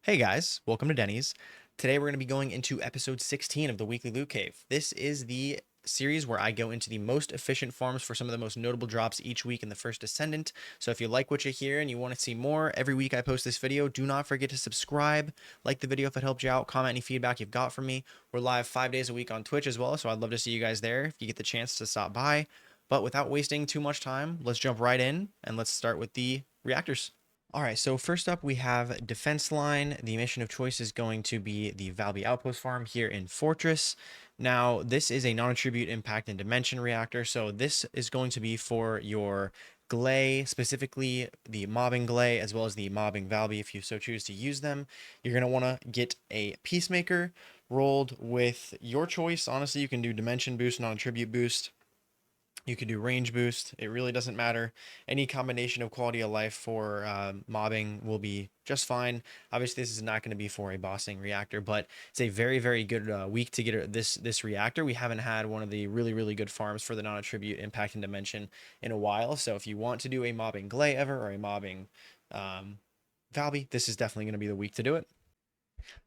Hey guys, welcome to Denny's. Today we're going to be going into episode 16 of the Weekly Loot Cave. This is the series where I go into the most efficient farms for some of the most notable drops each week in the first Descendant. So if you like what you hear and you want to see more, every week I post this video. Do not forget to subscribe, like the video if it helped you out, comment any feedback you've got from me. We're live 5 days a week on Twitch as well, so I'd love to see you guys there if you get the chance to stop by. But without wasting too much time, let's jump right in and let's start with the reactors. All right, so first up we have Defense Line. The mission of choice is going to be the Valby Outpost Farm here in Fortress. Now, this is a non-attribute impact and dimension reactor, so this is going to be for your Gley, specifically the mobbing Gley, as well as the mobbing Valby if you so choose to use them. You're going to want to get a Peacemaker rolled with your choice. Honestly, you can do dimension boost, non-attribute boost. You can do range boost. It really doesn't matter. Any combination of quality of life for mobbing will be just fine. Obviously, this is not going to be for a bossing reactor, but it's a very, very good week to get this reactor. We haven't had one of the really good farms for the non-attribute impact and dimension in a while. So if you want to do a mobbing Gley ever or a mobbing Valby, this is definitely going to be the week to do it.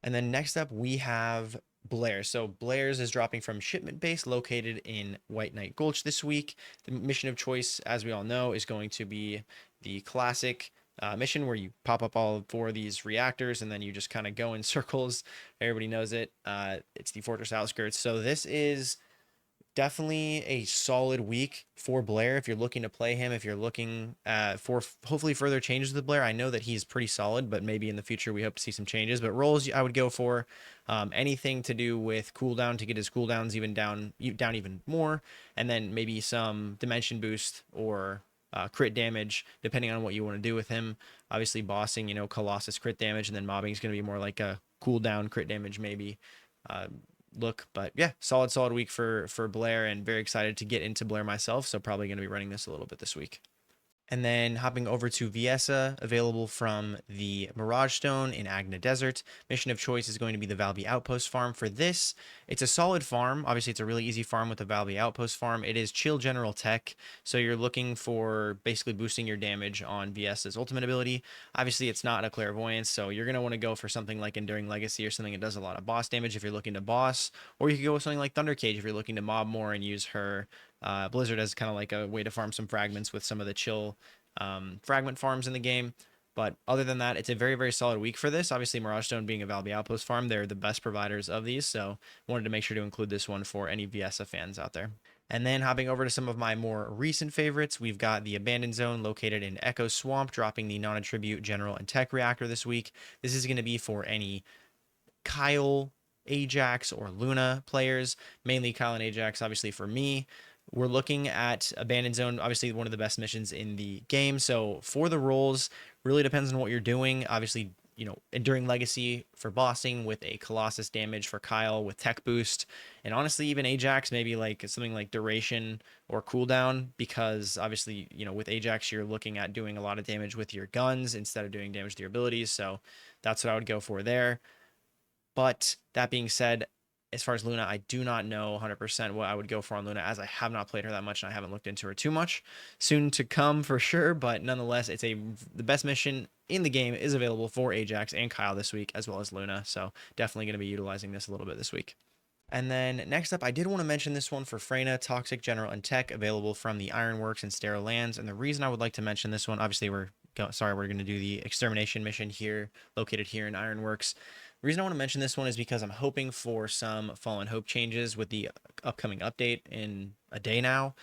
And then next up, we have Blair. So Blair's is dropping from shipment base located in White Knight Gulch this week. The mission of choice, as we all know, is going to be the classic mission where you pop up all four of these reactors and then you just kind of go in circles. Everybody knows it. It's the Fortress Outskirts. So this is definitely a solid week for Blair if you're looking to play him, if you're looking for hopefully further changes with Blair. I know that he's pretty solid, but maybe in the future we hope to see some changes. But roles I would go for anything to do with cooldown to get his cooldowns even down even more, and then maybe some dimension boost or crit damage, depending on what you want to do with him. Obviously, bossing, Colossus crit damage, and then mobbing is going to be more like a cooldown crit damage, maybe. Look, but yeah, solid week for Blair, and very excited to get into Blair myself, so probably going to be running this a little bit this week. And then hopping over to Viessa, available from the Mirage Stone in Agna Desert. Mission of choice is going to be the Valby Outpost farm. For this, it's a solid farm. Obviously, it's a really easy farm with the Valby Outpost farm. It is chill general tech, so you're looking for basically boosting your damage on Viessa's ultimate ability. Obviously, it's not a clairvoyance, so you're going to want to go for something like Enduring Legacy or something that does a lot of boss damage if you're looking to boss, or you could go with something like Thunder Cage if you're looking to mob more and use her Blizzard as kind of like a way to farm some fragments with some of the chill fragment farms in the game. But other than that, it's a very solid week for this. Obviously, Mirage Stone being a Valby Outpost farm, they're the best providers of these, so wanted to make sure to include this one for any Viessa fans out there. And then hopping over to some of my more recent favorites, we've got the Abandoned Zone located in Echo Swamp, dropping the non-attribute General and Tech Reactor this week. This is going to be for any Kyle, Ajax, or Luna players, mainly Kyle and Ajax, obviously for me. We're looking at Abandoned Zone, obviously one of the best missions in the game. So for the roles, really depends on what you're doing. Obviously, Enduring Legacy for bossing with a Colossus damage for Kyle with Tech Boost. And honestly, even Ajax, maybe like something like Duration or Cooldown, because obviously, with Ajax, you're looking at doing a lot of damage with your guns instead of doing damage to your abilities. So that's what I would go for there. But that being said, as far as Luna, I do not know 100% what I would go for on Luna, as I have not played her that much and I haven't looked into her too much. Soon to come for sure, but nonetheless, the best mission in the game is available for Ajax and Kyle this week, as well as Luna. So definitely going to be utilizing this a little bit this week. And then next up, I did want to mention this one for Freyna, Toxic, General, and Tech, available from the Ironworks and Sterile Lands. And the reason I would like to mention this one, obviously we're going to do the extermination mission here, located here in Ironworks. The reason I want to mention this one is because I'm hoping for some Fallen Hope changes with the upcoming update in a day now,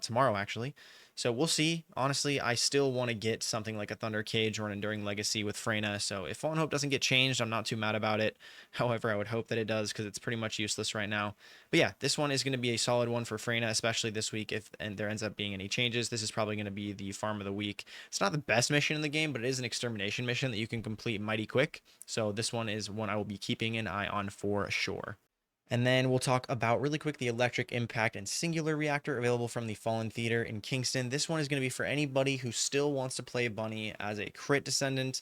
tomorrow actually. So we'll see. Honestly, I still want to get something like a Thunder Cage or an Enduring Legacy with Freyna. So if Fallen Hope doesn't get changed, I'm not too mad about it. However, I would hope that it does, because it's pretty much useless right now. But yeah, this one is going to be a solid one for Freyna, especially this week. If there ends up being any changes, this is probably going to be the farm of the week. It's not the best mission in the game, but it is an extermination mission that you can complete mighty quick. So this one is one I will be keeping an eye on for sure. And then we'll talk about really quick the Electric Impact and Singular Reactor, available from the Fallen Theater in Kingston. This one is going to be for anybody who still wants to play Bunny as a crit Descendant.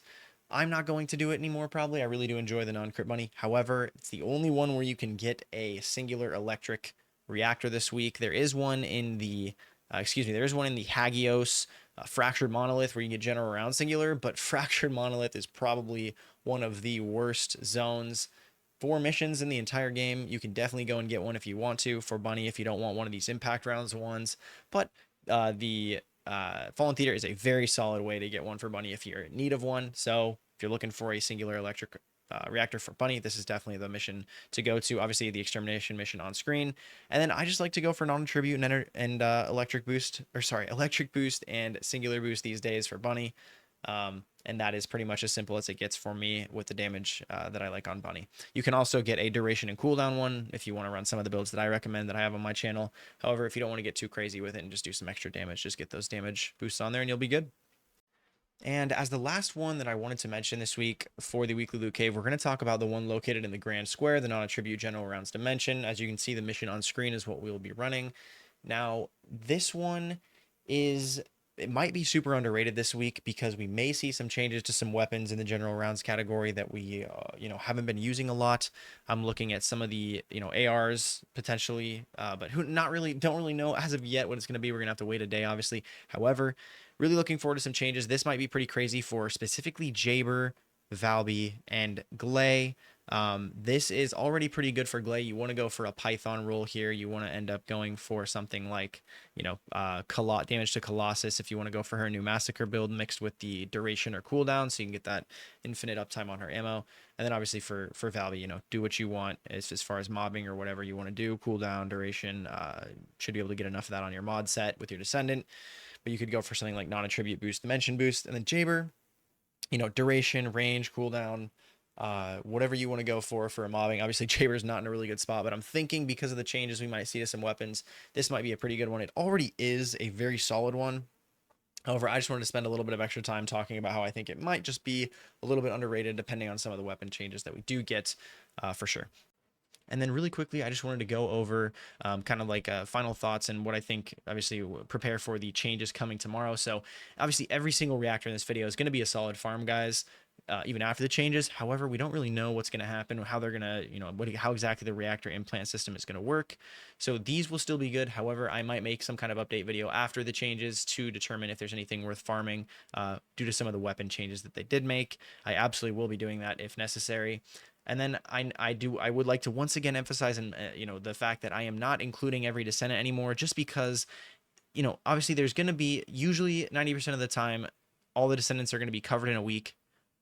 I'm not going to do it anymore, probably. I really do enjoy the non-crit Bunny. However, it's the only one where you can get a singular electric reactor this week. There is one in the Hagios Fractured Monolith where you can get General Round Singular, but Fractured Monolith is probably one of the worst zones for missions in the entire game. You can definitely go and get one if you want to for Bunny if you don't want one of these impact rounds ones. But the Fallen Theater is a very solid way to get one for Bunny if you're in need of one. So if you're looking for a singular electric reactor for Bunny, this is definitely the mission to go to. Obviously, the extermination mission on screen, and then I just like to go for non-tribute and electric boost, or sorry, electric boost and singular boost these days for Bunny. And that is pretty much as simple as it gets for me with the damage that I like on Bunny. You can also get a duration and cooldown one if you want to run some of the builds that I recommend that I have on my channel. However, if you don't want to get too crazy with it and just do some extra damage, just get those damage boosts on there and you'll be good. And as the last one that I wanted to mention this week for the weekly loot cave, we're going to talk about the one located in the Grand Square, the non-attribute general rounds dimension. As you can see, the mission on screen is what we'll be running. Now, this one it might be super underrated this week because we may see some changes to some weapons in the general rounds category that we haven't been using a lot. I'm looking at some of the ARs potentially, but don't really know as of yet what it's going to be. We're going to have to wait a day, obviously. However, really looking forward to some changes. This might be pretty crazy for specifically Jaber, Valby, and Gley. This is already pretty good for Gley. You want to go for a Python roll here. You want to end up going for something like, damage to Colossus if you want to go for her new Massacre build mixed with the duration or cooldown, so you can get that infinite uptime on her ammo. And then obviously for Valby, do what you want as far as mobbing or whatever you want to do. Cooldown, duration, should be able to get enough of that on your mod set with your Descendant. But you could go for something like non-attribute boost, dimension boost, and then Jaber, duration, range, cooldown, whatever you want to go for a mobbing. Obviously, Jaber's not in a really good spot, but I'm thinking because of the changes we might see to some weapons, this might be a pretty good one. It already is a very solid one. However, I just wanted to spend a little bit of extra time talking about how I think it might just be a little bit underrated depending on some of the weapon changes that we do get for sure. And then really quickly, I just wanted to go over kind of like final thoughts and what I think, obviously, prepare for the changes coming tomorrow. So obviously, every single reactor in this video is going to be a solid farm, guys, even after the changes. However, we don't really know what's going to happen, how they're going to, how exactly the reactor implant system is going to work. So these will still be good. However, I might make some kind of update video after the changes to determine if there's anything worth farming due to some of the weapon changes that they did make. I absolutely will be doing that if necessary. And then I would like to once again emphasize the fact that I am not including every Descendant anymore, just because obviously there's going to be usually 90% of the time all the Descendants are going to be covered in a week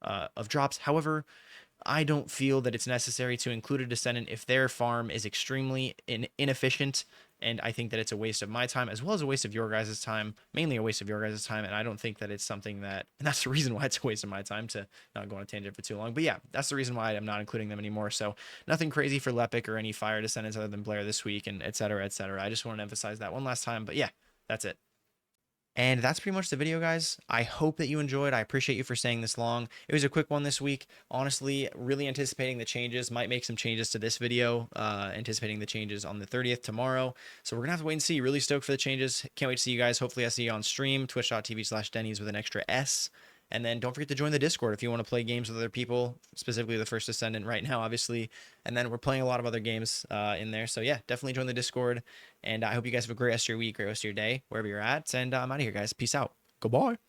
of drops. However, I don't feel that it's necessary to include a Descendant if their farm is extremely inefficient, and I think that it's a waste of my time as well as a waste of your guys' time, mainly a waste of your guys' time, and I don't think that it's something and that's the reason why it's a waste of my time, to not go on a tangent for too long. But yeah, that's the reason why I'm not including them anymore. So nothing crazy for Lepic or any Fire Descendants other than Blair this week, and et cetera, et cetera. I just want to emphasize that one last time, but yeah, that's it. And that's pretty much the video, guys. I hope that you enjoyed. I appreciate you for staying this long. It was a quick one this week. Honestly, really anticipating the changes. Might make some changes to this video, anticipating the changes on the 30th tomorrow. So we're going to have to wait and see. Really stoked for the changes. Can't wait to see you guys. Hopefully I see you on stream, twitch.tv/Denny's with an extra S. And then don't forget to join the Discord if you want to play games with other people, specifically the First Descendant right now, obviously. And then we're playing a lot of other games in there. So yeah, definitely join the Discord. And I hope you guys have a great rest of your week, great rest of your day, wherever you're at. And I'm out of here, guys. Peace out. Goodbye.